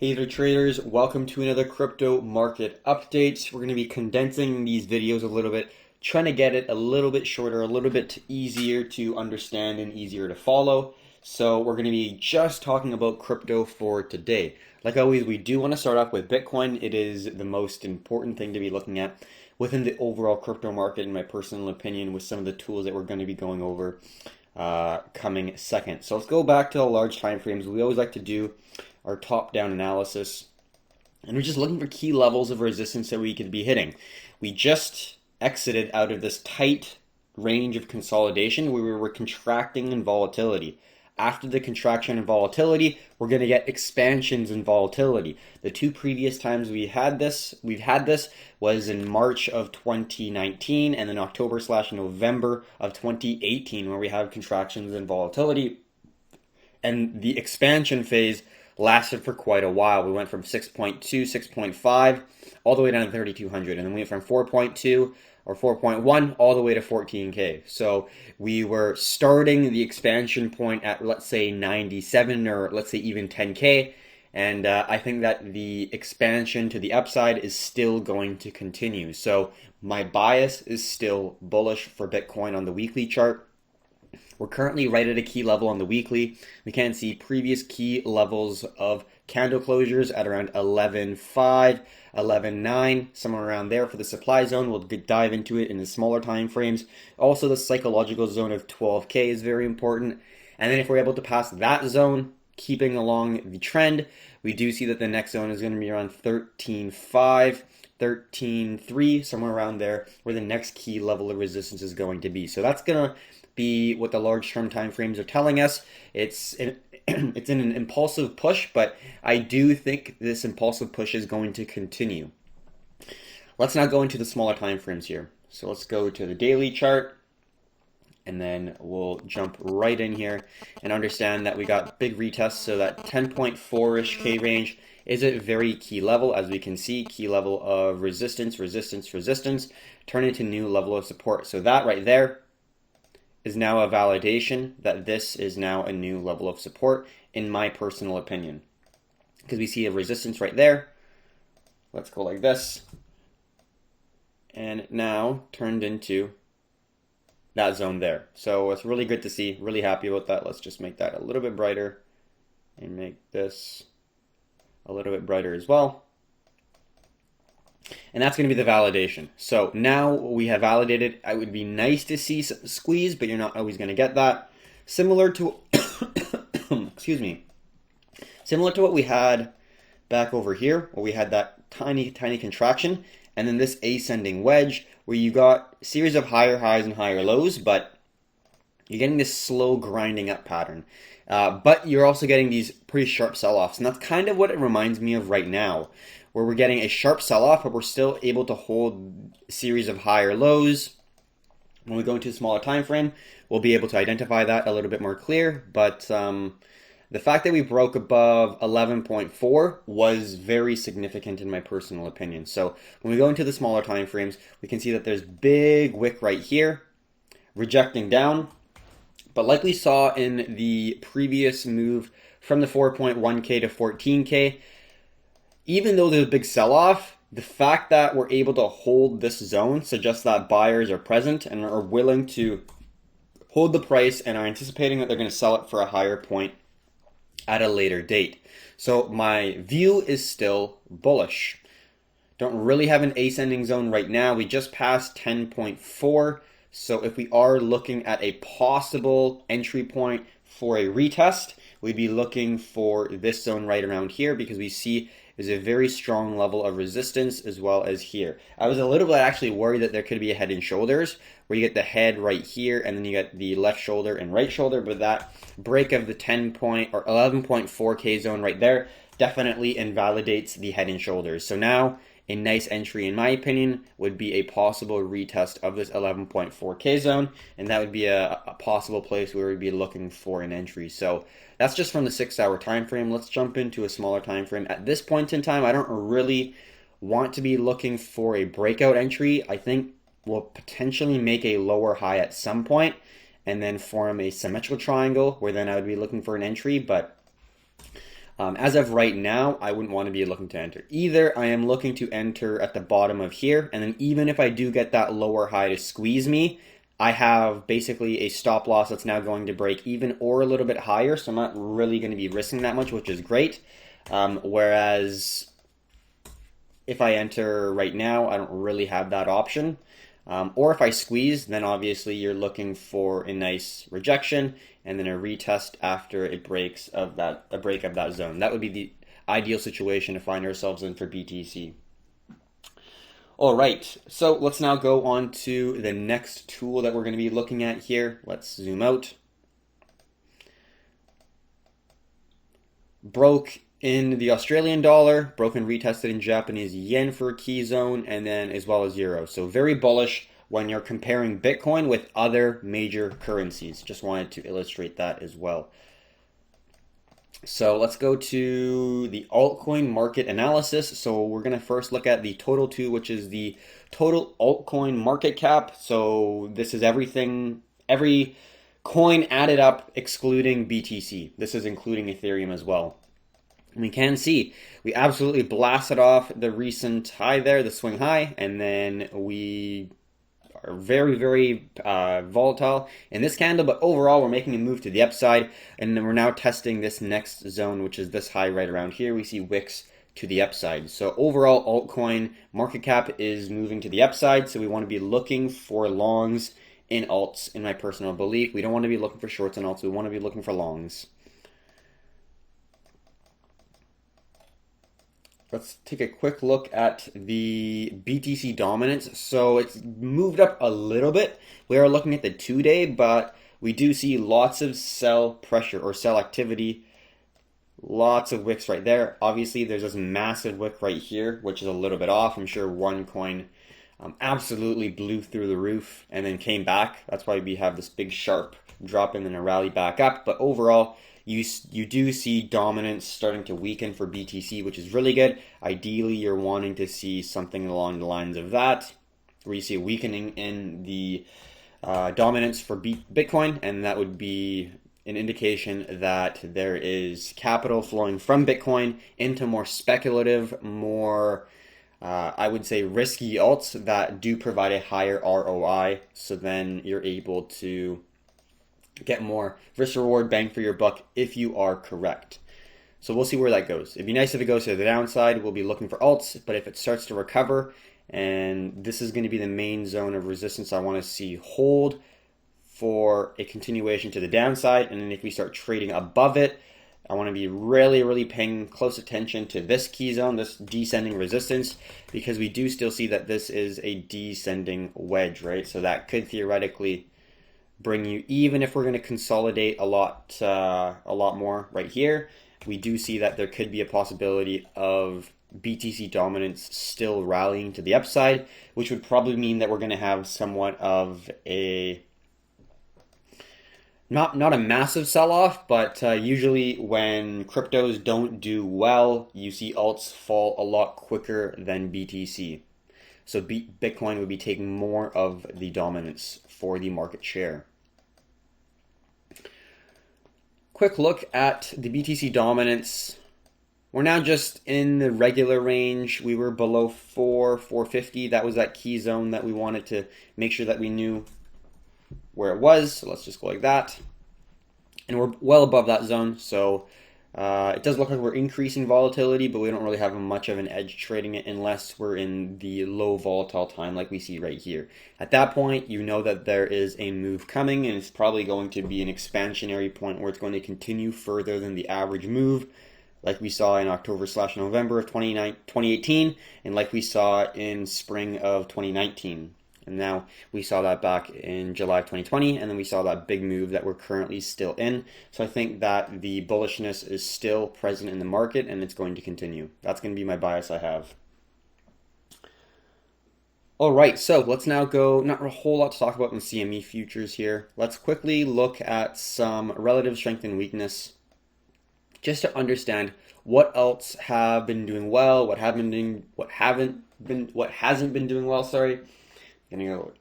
Hey there traders, welcome to another crypto market update. We're going to be condensing these videos a little bit, trying to get it a little bit shorter, a little bit easier to understand and easier to follow. So we're going to be just talking about crypto for today. Like always, we do want to start off with Bitcoin. It is the most important thing to be looking at within the overall crypto market, in my personal opinion, with some of the tools that we're going to be going over coming second. So let's go back to the large time frames. We always like to do our top-down analysis, and we're just looking for key levels of resistance that we could be hitting. We just exited out of this tight range of consolidation where we were contracting in volatility. After the contraction in volatility, we're going to get expansions in volatility. The two previous times we've had this was in March of 2019 and then October/November of 2018, where we have contractions in volatility. And the expansion phase lasted for quite a while. We went from 6.2, 6.5, all the way down to 3,200. And then we went from 4.2 or 4.1 all the way to 14K. So we were starting the expansion point at, let's say, 97 or let's say even 10K. And I think that the expansion to the upside is still going to continue. So my bias is still bullish for Bitcoin on the weekly chart. We're currently right at a key level on the weekly. We can see previous key levels of candle closures at around 11.5, 11.9, somewhere around there for the supply zone. We'll dive into it in the smaller time frames. Also, the psychological zone of 12K is very important. And then if we're able to pass that zone, keeping along the trend, we do see that the next zone is going to be around 13.5, 13.3, somewhere around there, where the next key level of resistance is going to be. So that's going to be what the large term time frames are telling us. It's in an impulsive push, but I do think this impulsive push is going to continue. Let's now go into the smaller time frames here. So let's go to the daily chart, and then we'll jump right in here and understand that we got big retests. So that 10.4-ish K range is a very key level. As we can see, key level of resistance, turn into new level of support. So that right there is now a validation that this is now a new level of support, in my personal opinion. Because we see a resistance right there. Let's go like this. And now turned into that zone there. So it's really good to see, really happy about that. Let's just make that a little bit brighter and make this a little bit brighter as well. And that's going to be the validation. So now we have validated. It would be nice to see some squeeze, but you're not always going to get that. Similar to, excuse me, similar to what we had back over here, where we had that tiny contraction, and then this ascending wedge, where you got a series of higher highs and higher lows, but you're getting this slow grinding up pattern. But you're also getting these pretty sharp sell-offs, and that's kind of what it reminds me of right now, where we're getting a sharp sell-off, but we're still able to hold a series of higher lows. When we go into the smaller time frame, we'll be able to identify that a little bit more clear. But the fact that we broke above 11.4 was very significant in my personal opinion. So when we go into the smaller time frames, we can see that there's big wick right here, rejecting down. But like we saw in the previous move from the 4.1K to 14K, even though there's a big sell-off, the fact that we're able to hold this zone suggests that buyers are present and are willing to hold the price and are anticipating that they're going to sell it for a higher point at a later date. So my view is still bullish. Don't really have an ascending zone right now. We just passed 10.4. So if we are looking at a possible entry point for a retest, we'd be looking for this zone right around here, because we see is a very strong level of resistance as well as here. I was a little bit actually worried that there could be a head and shoulders, where you get the head right here and then you get the left shoulder and right shoulder, but that break of the 11.4K zone right there definitely invalidates the head and shoulders. So now a nice entry, in my opinion, would be a possible retest of this 11.4K zone, and that would be a possible place where we'd be looking for an entry. So that's just from the 6-hour time frame. Let's jump into a smaller time frame. At this point in time, I don't really want to be looking for a breakout entry. I think we'll potentially make a lower high at some point and then form a symmetrical triangle, where then I would be looking for an entry. But As of right now, I wouldn't want to be looking to enter. Either I am looking to enter at the bottom of here, and then even if I do get that lower high to squeeze me, I have basically a stop loss that's now going to break even or a little bit higher, so I'm not really going to be risking that much, which is great. Whereas if I enter right now, I don't really have that option. Or if I squeeze, then obviously you're looking for a nice rejection and then a retest after a break of that zone. That would be the ideal situation to find ourselves in for BTC. All right, so let's now go on to the next tool that we're going to be looking at here. Let's zoom out. Broke in the Australian dollar, broke and retested in Japanese yen for a key zone, and then as well as euro. So very bullish when you're comparing Bitcoin with other major currencies. Just wanted to illustrate that as well. So let's go to the altcoin market analysis. So we're going to first look at the total 2, which is the total altcoin market cap. So this is everything, every coin added up excluding BTC. This is including Ethereum as well. And we can see we absolutely blasted off the recent high there, the swing high, and then we are very, very volatile in this candle, but overall we're making a move to the upside, and then we're now testing this next zone, which is this high right around here. We see wicks to the upside. So overall altcoin market cap is moving to the upside, so we want to be looking for longs in alts, in my personal belief. We don't want to be looking for shorts in alts, we want to be looking for longs. Let's take a quick look at the BTC Dominance. So it's moved up a little bit. We are looking at the 2-day, but we do see lots of sell pressure or sell activity. Lots of wicks right there. Obviously, there's this massive wick right here, which is a little bit off. I'm sure one coin absolutely blew through the roof and then came back. That's why we have this big sharp drop and then a rally back up. But overall, you do see dominance starting to weaken for BTC, which is really good. Ideally, you're wanting to see something along the lines of that, where you see a weakening in the dominance for Bitcoin, and that would be an indication that there is capital flowing from Bitcoin into more speculative, more I would say risky alts that do provide a higher ROI. So then you're able to get more risk reward bang for your buck if you are correct. So we'll see where that goes. It'd be nice if it goes to the downside. We'll be looking for alts, but if it starts to recover, and this is going to be the main zone of resistance I want to see hold for a continuation to the downside, and then if we start trading above it, I want to be really, really paying close attention to this key zone, this descending resistance, because we do still see that this is a descending wedge, right? So that could theoretically bring you, even if we're going to consolidate a lot more right here, we do see that there could be a possibility of BTC Dominance still rallying to the upside, which would probably mean that we're going to have somewhat of a not a massive sell-off, but usually when cryptos don't do well, you see alts fall a lot quicker than BTC. So Bitcoin would be taking more of the dominance for the market share. Quick look at the BTC Dominance. We're now just in the regular range. We were below 450. That was that key zone that we wanted to make sure that we knew where it was. So let's just go like that. And we're well above that zone. So it does look like we're increasing volatility, but we don't really have much of an edge trading it unless we're in the low volatile time like we see right here. At that point, you know that there is a move coming, and it's probably going to be an expansionary point where it's going to continue further than the average move, like we saw in October/November of 2018, and like we saw in spring of 2019. And now we saw that back in July of 2020, and then we saw that big move that we're currently still in. So I think that the bullishness is still present in the market, and it's going to continue. That's going to be my bias I have. All right, so let's now go, not a whole lot to talk about in CME futures here. Let's quickly look at some relative strength and weakness, just to understand what else have been doing well, what hasn't been doing well, sorry.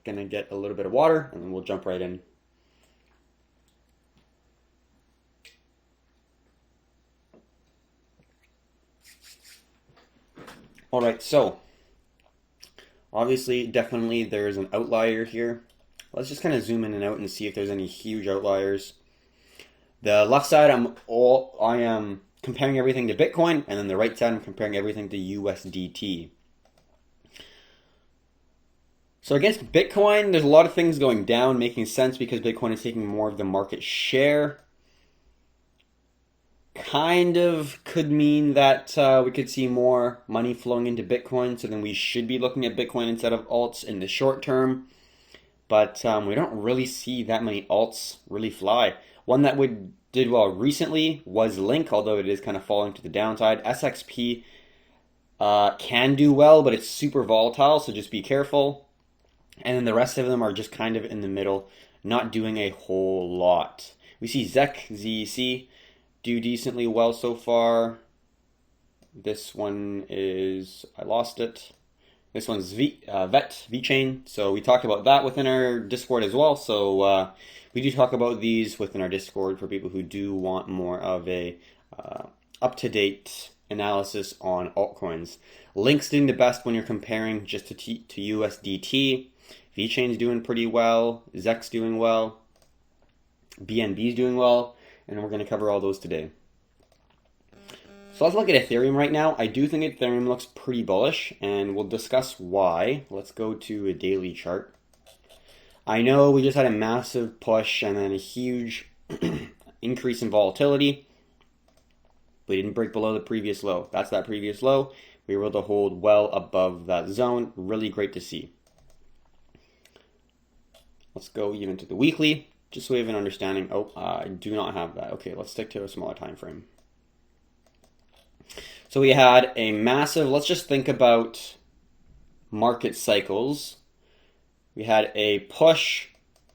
Gonna get a little bit of water, and then we'll jump right in. All right, so obviously, definitely there's an outlier here. Let's just kind of zoom in and out and see if there's any huge outliers. The left side, I am comparing everything to Bitcoin, and then the right side, I'm comparing everything to USDT. So against Bitcoin, there's a lot of things going down, making sense because Bitcoin is taking more of the market share. Kind of could mean that we could see more money flowing into Bitcoin, so then we should be looking at Bitcoin instead of alts in the short term. But we don't really see that many alts really fly. One that did well recently was Link, although it is kind of falling to the downside. SXP can do well, but it's super volatile, so just be careful. And then the rest of them are just kind of in the middle, not doing a whole lot. We see ZEC do decently well so far. This one is, I lost it. This one's VeChain. So we talked about that within our Discord as well. So we do talk about these within our Discord for people who do want more of a up-to-date analysis on altcoins. Link's doing the best when you're comparing just to USDT. VeChain's doing pretty well. ZEC's doing well. BNB's doing well. And we're going to cover all those today. So let's look at Ethereum right now. I do think Ethereum looks pretty bullish, and we'll discuss why. Let's go to a daily chart. I know we just had a massive push and then a huge increase in volatility. We didn't break below the previous low. That's that previous low. We were able to hold well above that zone. Really great to see. Let's go even to the weekly, just so we have an understanding. Oh, I do not have that. Okay, let's stick to a smaller time frame. So we had a massive, let's just think about market cycles. We had a push,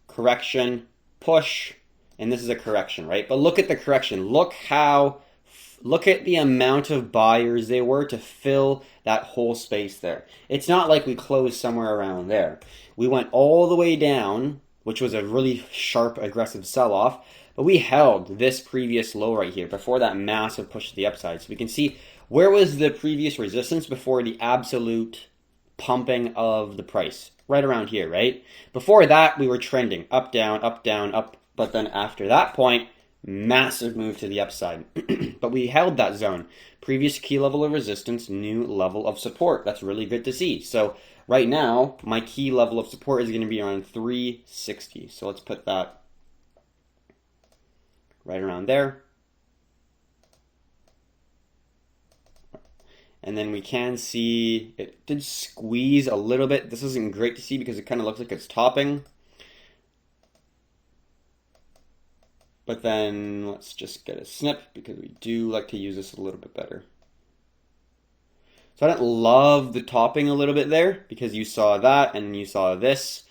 correction, push, and this is a correction, right? But look at the correction. Look at the amount of buyers there were to fill that whole space there. It's not like we closed somewhere around there. We went all the way down, which was a really sharp, aggressive sell-off, but we held this previous low right here before that massive push to the upside. So we can see where was the previous resistance before the absolute pumping of the price. Right around here, right? Before that, we were trending up, down, up, down, up. But then after that point, massive move to the upside. But we held that zone. Previous key level of resistance, new level of support. That's really good to see. So right now, my key level of support is going to be around 360. So let's put that right around there. And then we can see it did squeeze a little bit. This isn't great to see because it kind of looks like it's topping. But then let's just get a snip because we do like to use this a little bit better. So I don't love the topping a little bit there because you saw that and you saw this.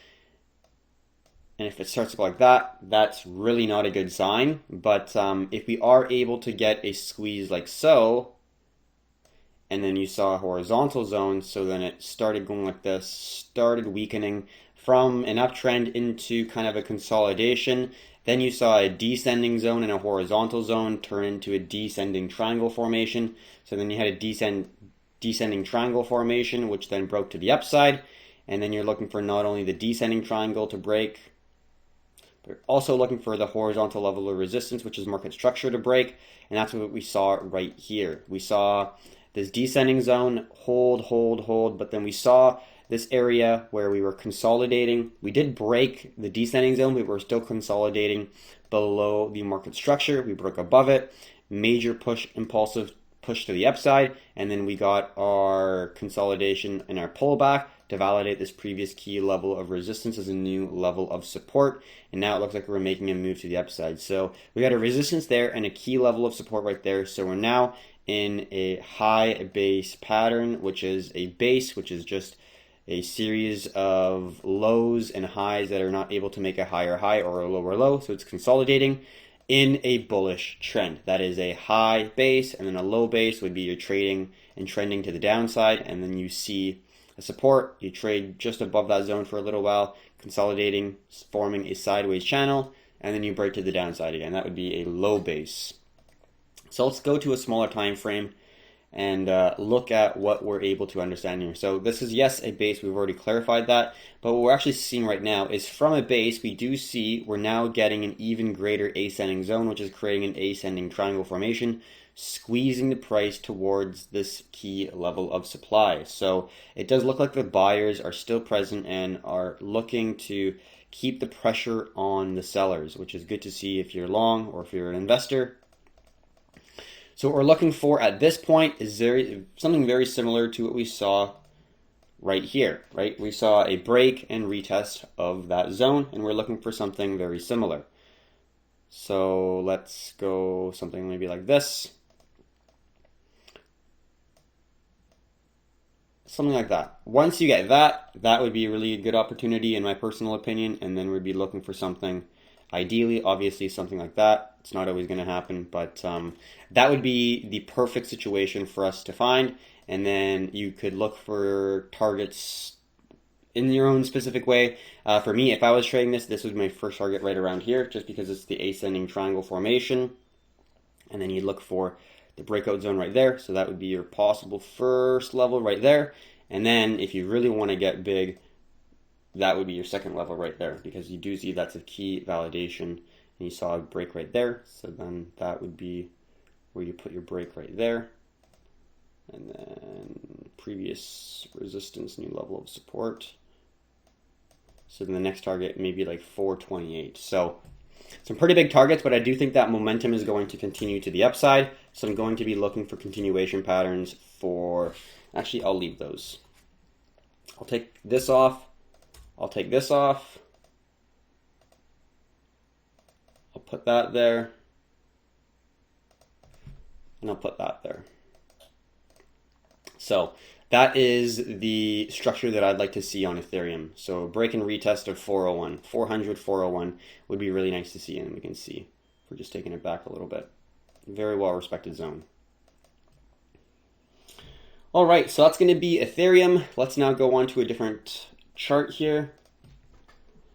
And if it starts to go like that, that's really not a good sign. But if we are able to get a squeeze like so, and then you saw a horizontal zone, so then it started going like this, started weakening from an uptrend into kind of a consolidation. Then you saw a descending zone and a horizontal zone turn into a descending triangle formation. So then you had a descending triangle formation, which then broke to the upside. And then you're looking for not only the descending triangle to break, but also looking for the horizontal level of resistance, which is market structure, to break. And that's what we saw right here. We saw this descending zone, hold, but then we saw this area where we were consolidating. We did break the descending zone, but we were still consolidating below the market structure. We broke above it, major push, impulsive push to the upside, and then we got our consolidation and our pullback to validate this previous key level of resistance as a new level of support. And now it looks like we're making a move to the upside. So we got a resistance there and a key level of support right there. So we're now in a high base pattern, which is a base, which is just a series of lows and highs that are not able to make a higher high or a lower low. So it's consolidating in a bullish trend. That is a high base, and then a low base would be your trading and trending to the downside. And then you see a support, you trade just above that zone for a little while, consolidating, forming a sideways channel, and then you break to the downside again. That would be a low base. So let's go to a smaller time frame and look at what we're able to understand here. So this is, yes, a base. We've already clarified that. But what we're actually seeing right now is from a base, we do see we're now getting an even greater ascending zone, which is creating an ascending triangle formation, squeezing the price towards this key level of supply. So it does look like the buyers are still present and are looking to keep the pressure on the sellers, which is good to see if you're long or if you're an investor. So what we're looking for at this point is something very similar to what we saw right here, right? We saw a break and retest of that zone, and we're looking for something very similar. So let's go something maybe like this. Something like that. Once you get that, that would be a really good opportunity in my personal opinion, and then we'd be looking for something, ideally, obviously something like that. It's not always going to happen, but that would be the perfect situation for us to find, and then you could look for targets in your own specific way. For me, if I was trading this, this was my first target right around here, just because it's the ascending triangle formation, and then you look for the breakout zone right there. So that would be your possible first level right there. And then if you really want to get big, that would be your second level right there, because you do see that's a key validation. And you saw a break right there. So then that would be where you put your break right there. And then previous resistance, new level of support. So then the next target may be like 428. So some pretty big targets, but I do think that momentum is going to continue to the upside. So I'm going to be looking for continuation patterns for, actually, I'll leave those. I'll take this off. I'll take this off. I'll put that there. And I'll put that there. So that is the structure that I'd like to see on Ethereum. So break and retest of 401, 400, 401 would be really nice to see, and we can see we're just taking it back a little bit. Very well respected zone. All right, so that's going to be Ethereum. Let's now go on to a different chart here.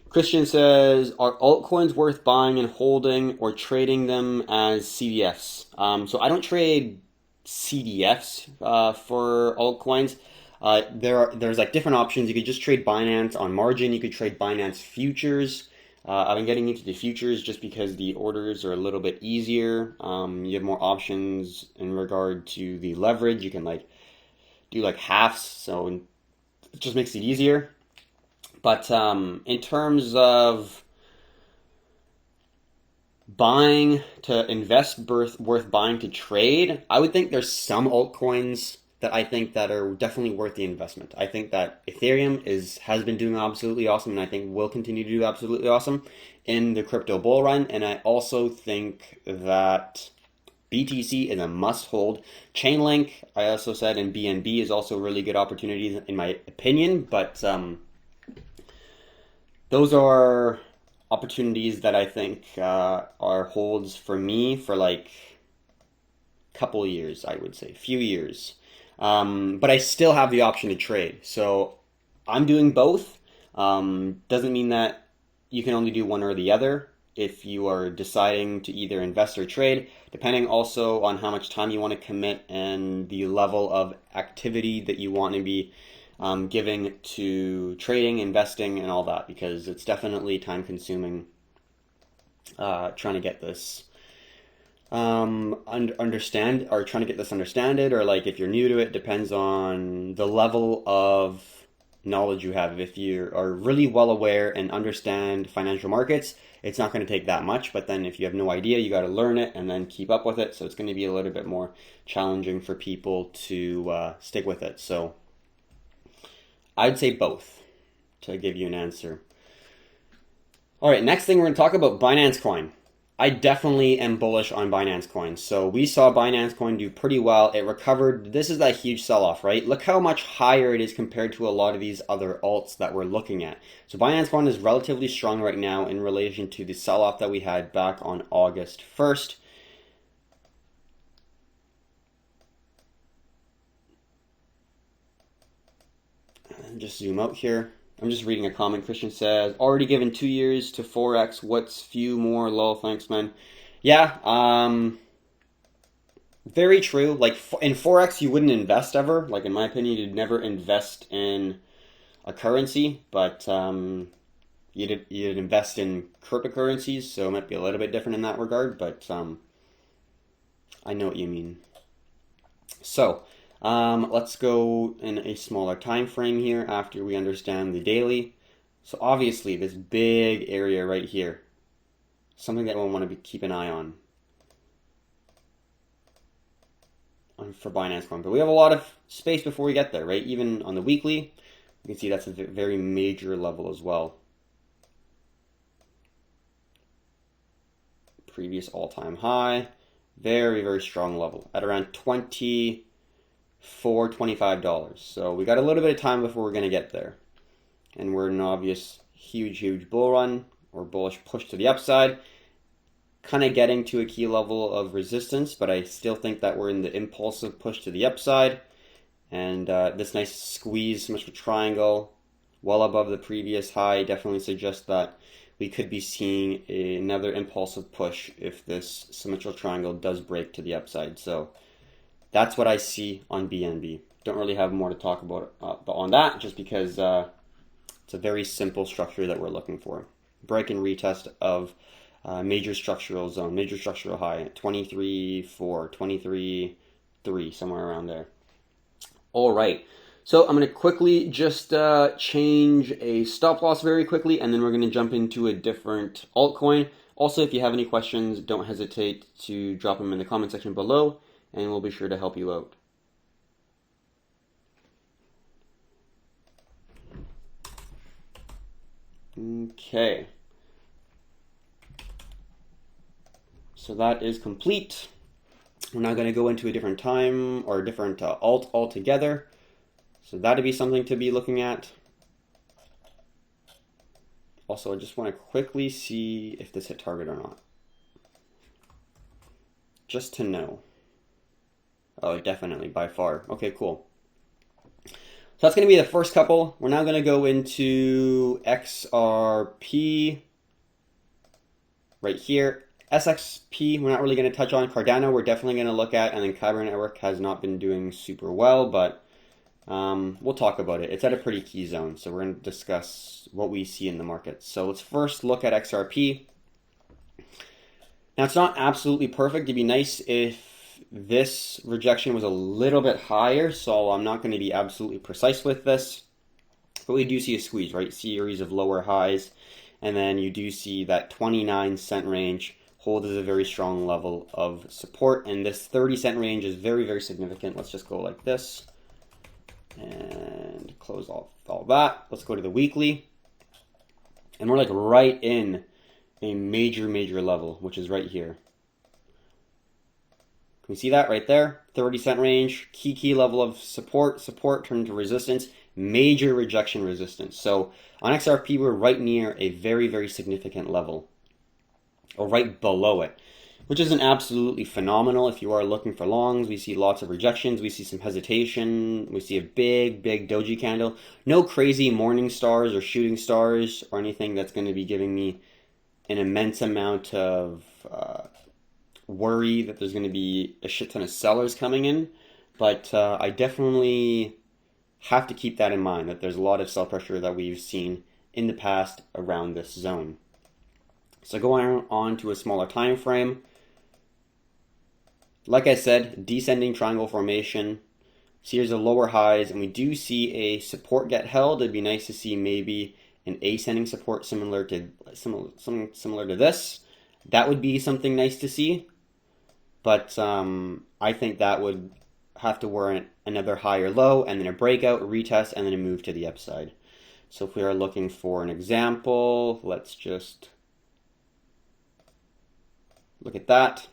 Christian says, are altcoins worth buying and holding or trading them as CDFs? So I don't trade CDFs for altcoins. There's like different options. You could just trade Binance on margin. You could trade Binance futures. I've been getting into the futures just because the orders are a little bit easier. You have more options in regard to the leverage. You can like do like halves, so it just makes it easier. But in terms of buying to invest worth buying to trade, I would think there's some altcoins that I think that are definitely worth the investment. I think that Ethereum has been doing absolutely awesome, and I think will continue to do absolutely awesome in the crypto bull run. And I also think that BTC is a must hold. Chainlink, I also said, and BNB is also really good opportunities in my opinion, but those are opportunities that I think are holds for me for like a couple years, I would say, few years. But I still have the option to trade. So I'm doing both. Doesn't mean that you can only do one or the other if you are deciding to either invest or trade, depending also on how much time you want to commit and the level of activity that you want to be giving to trading, investing, and all that, because it's definitely time consuming trying to get this understand it, or like if you're new to it, depends on the level of knowledge you have. If you are really well aware and understand financial markets, it's not going to take that much, but then if you have no idea, you got to learn it and then keep up with it, so it's going to be a little bit more challenging for people to stick with it. So I'd say both to give you an answer. All right, next thing we're going to talk about Binance Coin. I definitely am bullish on Binance Coin. So we saw Binance Coin do pretty well. It recovered. This is that huge sell-off, right? Look how much higher it is compared to a lot of these other alts that we're looking at. So Binance Coin is relatively strong right now in relation to the sell-off that we had back on August 1st. And just zoom out here. I'm just reading a comment. Christian says, already given 2 years to 4x. What's few more? Lol, thanks, man. Yeah, Very true. Like in Forex, you wouldn't invest ever. Like in my opinion, you'd never invest in a currency, but you'd invest in cryptocurrencies, so it might be a little bit different in that regard, but I know what you mean. So let's go in a smaller time frame here after we understand the daily. So obviously this big area right here, something that we'll want to keep an eye on for Binance Coin. But we have a lot of space before we get there, right? Even on the weekly, you can see that's a very major level as well. Previous all-time high, very, very strong level at around $24, $25. So we got a little bit of time before we're going to get there. And we're in an obvious huge bull run or bullish push to the upside. Kind of getting to a key level of resistance, but I still think that we're in the impulsive push to the upside. And this nice squeeze, symmetrical triangle, well above the previous high, definitely suggests that we could be seeing another impulsive push if this symmetrical triangle does break to the upside. So that's what I see on BNB. Don't really have more to talk about on that, just because it's a very simple structure that we're looking for. Break and retest of major structural zone, major structural high, 23.4, 23.3, somewhere around there. All right. So I'm going to quickly just change a stop loss very quickly, and then we're going to jump into a different altcoin. Also, if you have any questions, don't hesitate to drop them in the comment section below, and we'll be sure to help you out. Okay. So that is complete. We're now going to go into a different time or a different alt altogether. So that'd be something to be looking at. Also, I just want to quickly see if this hit target or not. Just to know. Oh, definitely, by far. Okay, cool. So that's going to be the first couple. We're now going to go into XRP right here. SXP, we're not really going to touch on. Cardano, we're definitely going to look at. And then Kyber Network has not been doing super well, but we'll talk about it. It's at a pretty key zone, so we're going to discuss what we see in the market. So let's first look at XRP. Now, it's not absolutely perfect. It'd be nice if this rejection was a little bit higher, so I'm not going to be absolutely precise with this. But we do see a squeeze, right? Series of lower highs, and then you do see that 29-cent range hold as a very strong level of support, and this 30-cent range is very, very significant. Let's just go like this and close off all that. Let's go to the weekly, and we're like right in a major level, which is right here. Can we see that right there? 30-cent range, key level of support turned to resistance, major rejection resistance. So on XRP, we're right near a very, very significant level, or right below it, which isn't absolutely phenomenal. If you are looking for longs, we see lots of rejections. We see some hesitation. We see a big doji candle. No crazy morning stars or shooting stars or anything that's going to be giving me an immense amount of worry that there's going to be a shit ton of sellers coming in. But I definitely have to keep that in mind, that there's a lot of sell pressure that we've seen in the past around this zone. So going on to a smaller time frame, like I said, descending triangle formation, series of lower highs, and we do see a support get held. It'd be nice to see maybe an ascending support similar to this. That would be something nice to see, but I think that would have to warrant another higher low, and then a breakout, a retest, and then a move to the upside. So if we are looking for an example, let's just look at that.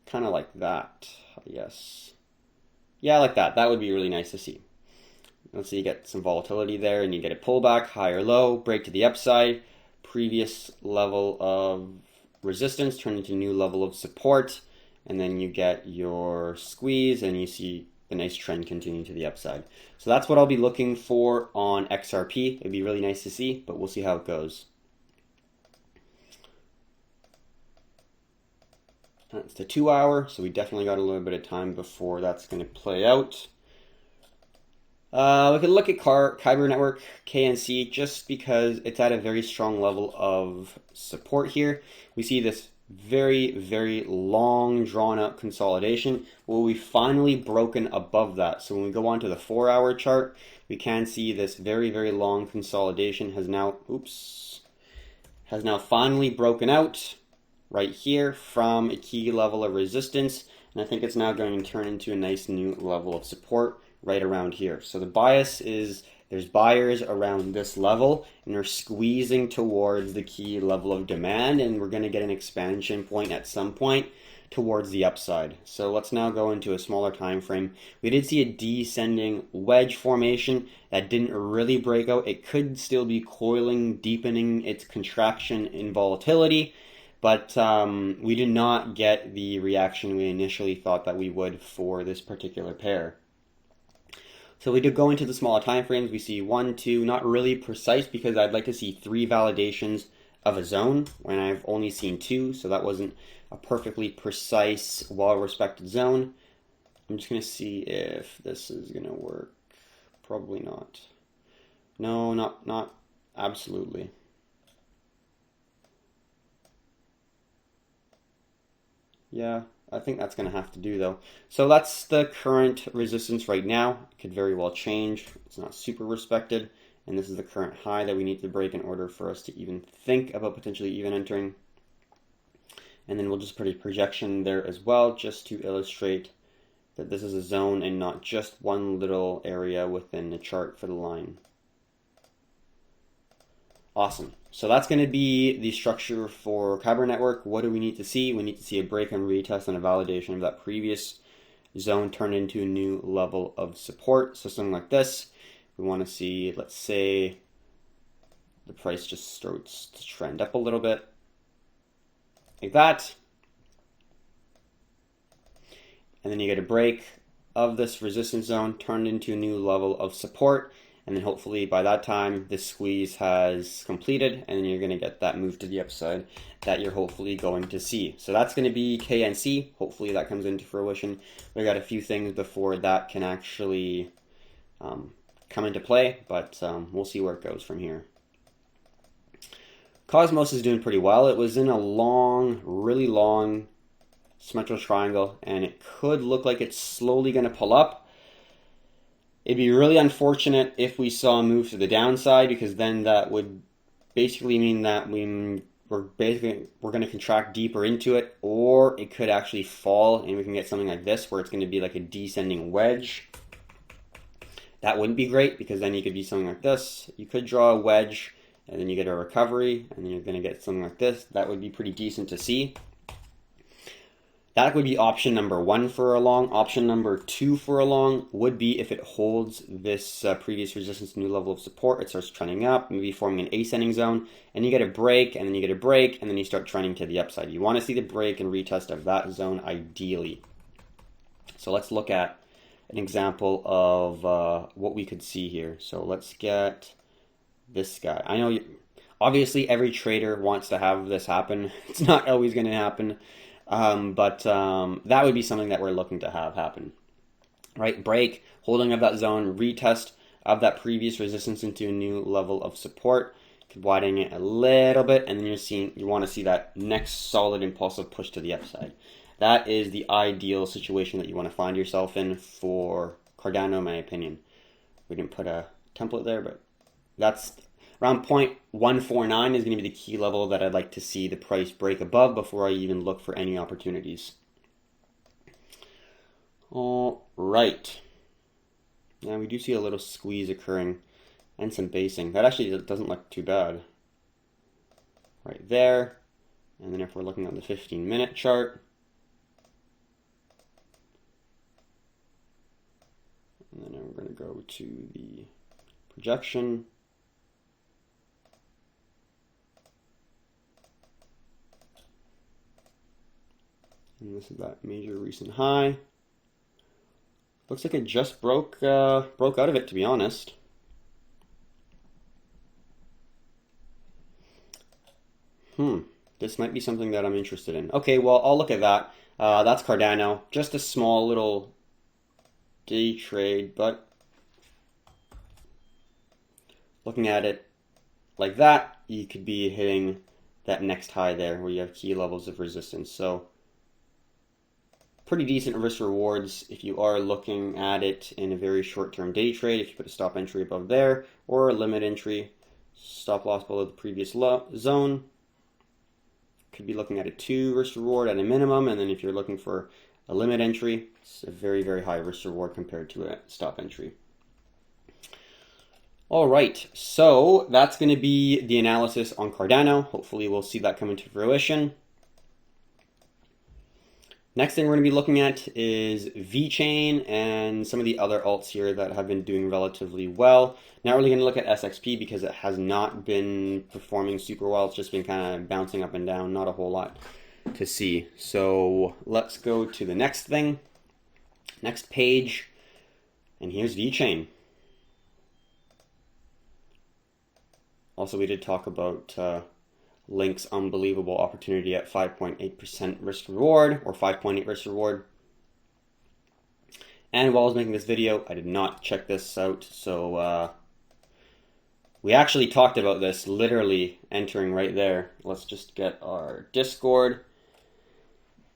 Kind of like that, yes. Yeah, like that. That would be really nice to see. Let's see, you get some volatility there, and you get a pullback, higher low, break to the upside, previous level of resistance turn into new level of support, and then you get your squeeze, and you see the nice trend continue to the upside. So that's what I'll be looking for on XRP. It'd be really nice to see, but we'll see how it goes. That's the 2 hour, so we definitely got a little bit of time before that's going to play out. We could look at Kyber Network, KNC, just because it's at a very strong level of support here. We see this very, very long, drawn-out consolidation. Well, we've finally broken above that. So when we go on to the 4 hour chart, we can see this very, very long consolidation has now finally broken out right here from a key level of resistance. And I think it's now going to turn into a nice new level of support right around here. So the bias is there's buyers around this level and they're squeezing towards the key level of demand, and we're going to get an expansion point at some point towards the upside. So let's now go into a smaller time frame. We did see a descending wedge formation that didn't really break out. It could still be coiling, deepening its contraction in volatility, but we did not get the reaction we initially thought that we would for this particular pair. So we did go into the smaller time frames. We see 1, 2, not really precise because I'd like to see 3 validations of a zone when I've only seen 2, so that wasn't a perfectly precise, well-respected zone. I'm just going to see if this is going to work. Probably not. No, not absolutely. Yeah, I think that's going to have to do though. So that's the current resistance right now. It could very well change. It's not super respected. And this is the current high that we need to break in order for us to even think about potentially even entering. And then we'll just put a projection there as well, just to illustrate that this is a zone and not just one little area within the chart for the line. Awesome. So that's going to be the structure for Kyber Network. What do we need to see? We need to see a break and retest and a validation of that previous zone turned into a new level of support. So something like this. We want to see, let's say, the price just starts to trend up a little bit. Like that. And then you get a break of this resistance zone turned into a new level of support. And then hopefully by that time, this squeeze has completed, and then you're going to get that move to the upside that you're hopefully going to see. So that's going to be KNC. Hopefully that comes into fruition. We got a few things before that can actually come into play, but we'll see where it goes from here. Cosmos is doing pretty well. It was in a long, really long symmetrical triangle, and it could look like it's slowly going to pull up. It'd be really unfortunate if we saw a move to the downside, because then that would basically mean that we're going to contract deeper into it, or it could actually fall and we can get something like this where it's going to be like a descending wedge. That wouldn't be great, because then you could be something like this. You could draw a wedge and then you get a recovery and then you're going to get something like this. That would be pretty decent to see. That would be option number 1 for a long. Option number 2 for a long would be if it holds this previous resistance new level of support. It starts trending up, maybe forming an ascending zone, and you get a break, and then you get a break, and then you start trending to the upside. You want to see the break and retest of that zone ideally. So let's look at an example of what we could see here. So let's get this guy. I know obviously every trader wants to have this happen. It's not always going to happen. But that would be something that we're looking to have happen, right? Break, holding of that zone, retest of that previous resistance into a new level of support, widening it a little bit, and then you want to see that next solid impulsive push to the upside. That is the ideal situation that you want to find yourself in for Cardano, in my opinion. We didn't put a template there, but that's around 0.149 is going to be the key level that I'd like to see the price break above before I even look for any opportunities. All right. Now we do see a little squeeze occurring and some basing. That actually doesn't look too bad. Right there. And then if we're looking at the 15-minute chart, and then we're going to go to the projection. And this is that major recent high. Looks like it just broke out of it, to be honest. this might be something that I'm interested in. Okay, well, I'll look at that. That's Cardano. Just a small little day trade, but looking at it like that, you could be hitting that next high there where you have key levels of resistance. So pretty decent risk rewards if you are looking at it in a very short-term day trade. If you put a stop entry above there or a limit entry, stop loss below the previous zone, could be looking at a 2 risk reward at a minimum. And then if you're looking for a limit entry, it's a very, very high risk reward compared to a stop entry. All right, so that's going to be the analysis on Cardano. Hopefully we'll see that come into fruition. Next thing we're going to be looking at is VeChain and some of the other alts here that have been doing relatively well. Not really going to look at SXP because it has not been performing super well. It's just been kind of bouncing up and down, not a whole lot to see. So let's go to the next thing, next page, and here's VeChain. Also, we did talk about Link's unbelievable opportunity at 5.8% risk reward, or 5.8 risk reward. And while I was making this video, I did not check this out, so we actually talked about this literally entering right there. Let's just get our Discord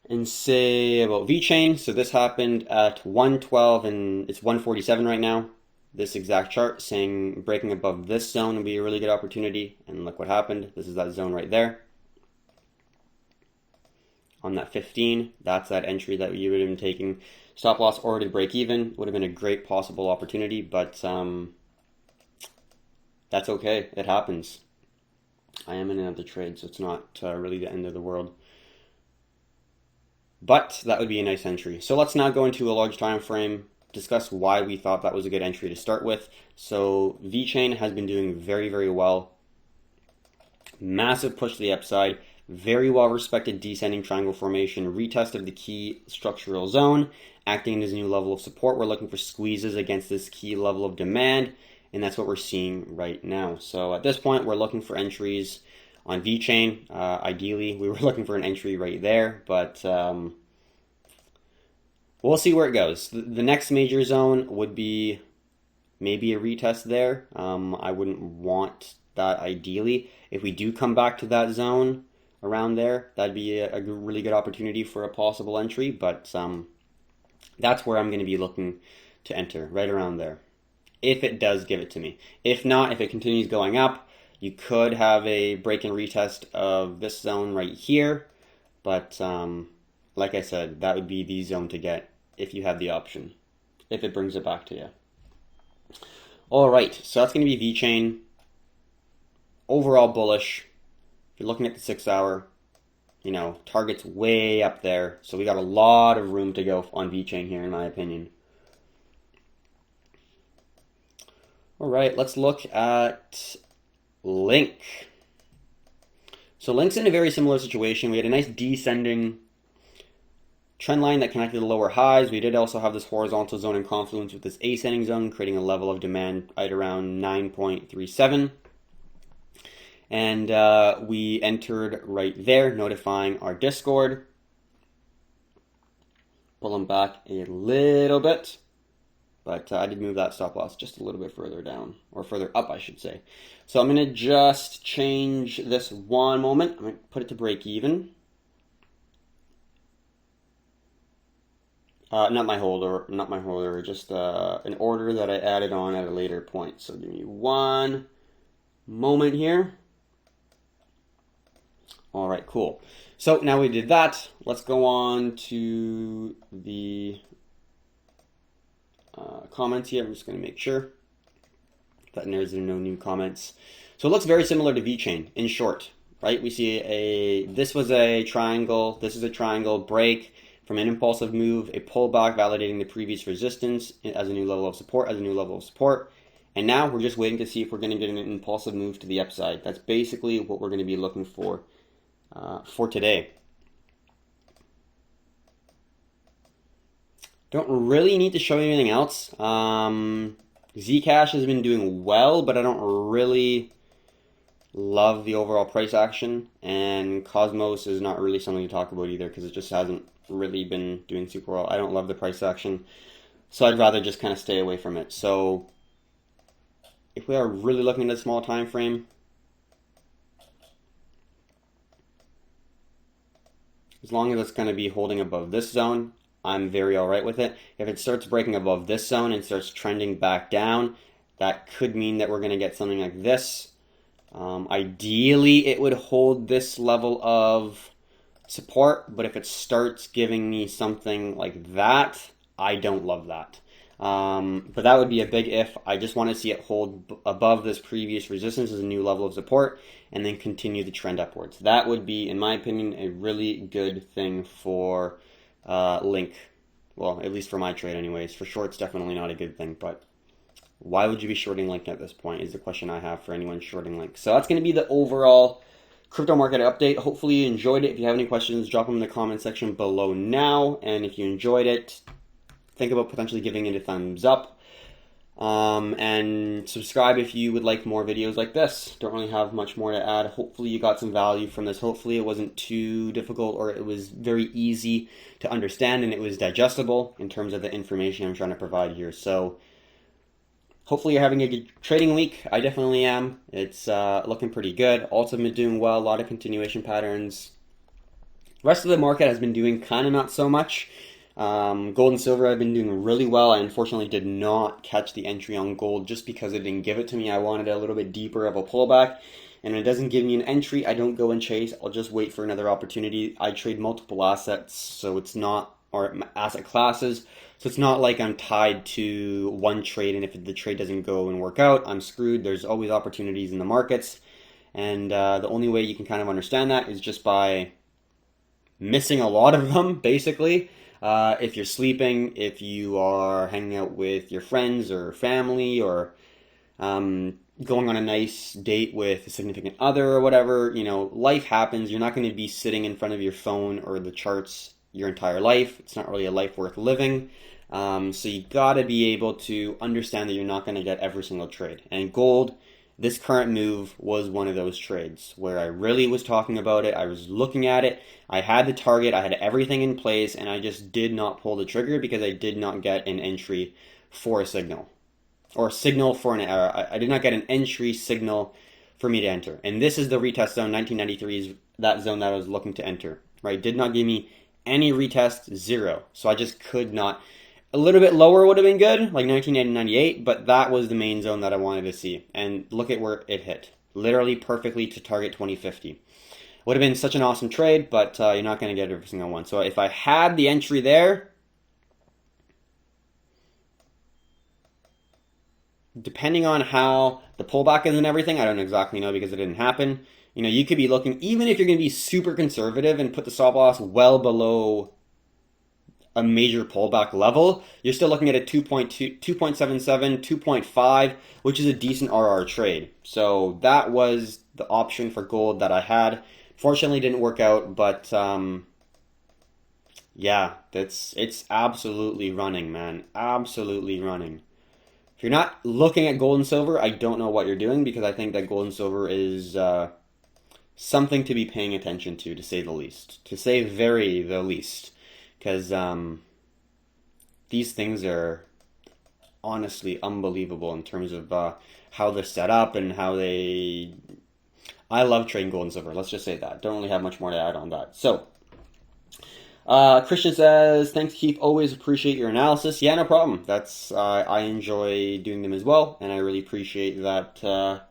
and say about VeChain. So this happened at 112 and it's 147 right now. This exact chart saying breaking above this zone would be a really good opportunity, and look what happened. This is that zone right there. On that 15, that's that entry that you would have been taking. Stop loss or to break even would have been a great possible opportunity, but that's okay. It happens. I am in another trade, so it's not really the end of the world. But that would be a nice entry. So let's now go into a large time frame, discuss why we thought that was a good entry to start with. So VeChain has been doing very, very well. Massive push to the upside. Very well respected descending triangle formation. Retest of the key structural zone. Acting as a new level of support. We're looking for squeezes against this key level of demand. And that's what we're seeing right now. So at this point, we're looking for entries on VeChain. Ideally, we were looking for an entry right there. But we'll see where it goes. The next major zone would be maybe a retest there. I wouldn't want that ideally. If we do come back to that zone around there, that'd be a really good opportunity for a possible entry. But that's where I'm going to be looking to enter, right around there, if it does give it to me. If not, if it continues going up, you could have a break and retest of this zone right here. But like I said, that would be the zone to get if you have the option, if it brings it back to you. All right, so that's going to be VeChain. Overall bullish. If you're looking at the 6 hour, you know, target's way up there. So we got a lot of room to go on VeChain here, in my opinion. All right, let's look at Link. So Link's in a very similar situation. We had a nice descending trend line that connected the lower highs. We did also have this horizontal zone in confluence with this ascending zone, creating a level of demand right around 9.37. And we entered right there, notifying our Discord. Pull them back a little bit. But I did move that stop loss just a little bit further down, or further up, I should say. So I'm going to just change this one moment. I'm going to put it to break even. Not my holder, just an order that I added on at a later point. So give me one moment here. All right, cool. So now we did that. Let's go on to the comments here. I'm just going to make sure that there's no new comments. So it looks very similar to VeChain in short, right? We see this was a triangle, this is a triangle break from an impulsive move, a pullback validating the previous resistance as a new level of support, And now we're just waiting to see if we're going to get an impulsive move to the upside. That's basically what we're going to be looking for today. Don't really need to show you anything else. Zcash has been doing well, but I don't really love the overall price action, and Cosmos is not really something to talk about either because it just hasn't really been doing super well. I don't love the price action, so I'd rather just kind of stay away from it. So if we are really looking at a small time frame, as long as it's going to be holding above this zone, I'm very all right with it. If it starts breaking above this zone and starts trending back down, that could mean that we're going to get something like this. Ideally, it would hold this level of support, but if it starts giving me something like that, I don't love that. But that would be a big if. I just want to see it hold above this previous resistance as a new level of support and then continue the trend upwards. That would be, in my opinion, a really good thing for Link. Well, at least for my trade anyways. For shorts, definitely not a good thing, but why would you be shorting Link at this point is the question I have for anyone shorting Link. So that's going to be the overall crypto market update. Hopefully you enjoyed it. If you have any questions, drop them in the comment section below now. And if you enjoyed it, think about potentially giving it a thumbs up. And subscribe if you would like more videos like this. Don't really have much more to add. Hopefully you got some value from this. Hopefully it wasn't too difficult, or it was very easy to understand and it was digestible in terms of the information I'm trying to provide here. So hopefully you're having a good trading week. I definitely am. It's looking pretty good. Alts have been doing well. A lot of continuation patterns. The rest of the market has been doing kind of not so much. Gold and silver have been doing really well. I unfortunately did not catch the entry on gold just because it didn't give it to me. I wanted a little bit deeper of a pullback, and when it doesn't give me an entry, I don't go and chase. I'll just wait for another opportunity. I trade multiple assets, so it's not, or asset classes, so it's not like I'm tied to one trade, and if the trade doesn't go and work out, I'm screwed. There's always opportunities in the markets, and the only way you can kind of understand that is just by missing a lot of them, basically. If you're sleeping, if you are hanging out with your friends or family, or going on a nice date with a significant other or whatever, you know, life happens. You're not going to be sitting in front of your phone or the charts your entire life. It's not really a life worth living. So you got to be able to understand that you're not going to get every single trade. And gold, this current move was one of those trades where I really was talking about it. I was looking at it. I had the target. I had everything in place, and I just did not pull the trigger because I did not get an entry for a signal, or a signal for an error. I did not get an entry signal for me to enter. And this is the retest zone. 1993 is that zone that I was looking to enter. Right? Did not give me any retest, zero. So I just could not. A little bit lower would have been good, like 1998, but that was the main zone that I wanted to see. And look at where it hit. Literally perfectly to target 2050. Would have been such an awesome trade, but you're not going to get every single one. So if I had the entry there, depending on how the pullback is and everything, I don't exactly know because it didn't happen. You know, you could be looking, even if you're going to be super conservative and put the stop loss well below a major pullback level, you're still looking at a 2.2, 2.77, 2.5, which is a decent RR trade. So that was the option for gold that I had. Fortunately, didn't work out, but yeah, it's absolutely running, man. Absolutely running. If you're not looking at gold and silver, I don't know what you're doing, because I think that gold and silver is something to be paying attention to say the least. To say very the least. Because these things are honestly unbelievable in terms of how they're set up and how they... I love trading gold and silver. Let's just say that. Don't really have much more to add on that. So, Christian says, thanks, Keith. Always appreciate your analysis. Yeah, no problem. That's I enjoy doing them as well, and I really appreciate that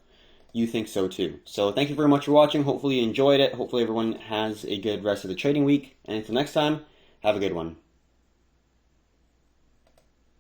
you think so too. So thank you very much for watching. Hopefully you enjoyed it. Hopefully everyone has a good rest of the trading week. And until next time, have a good one.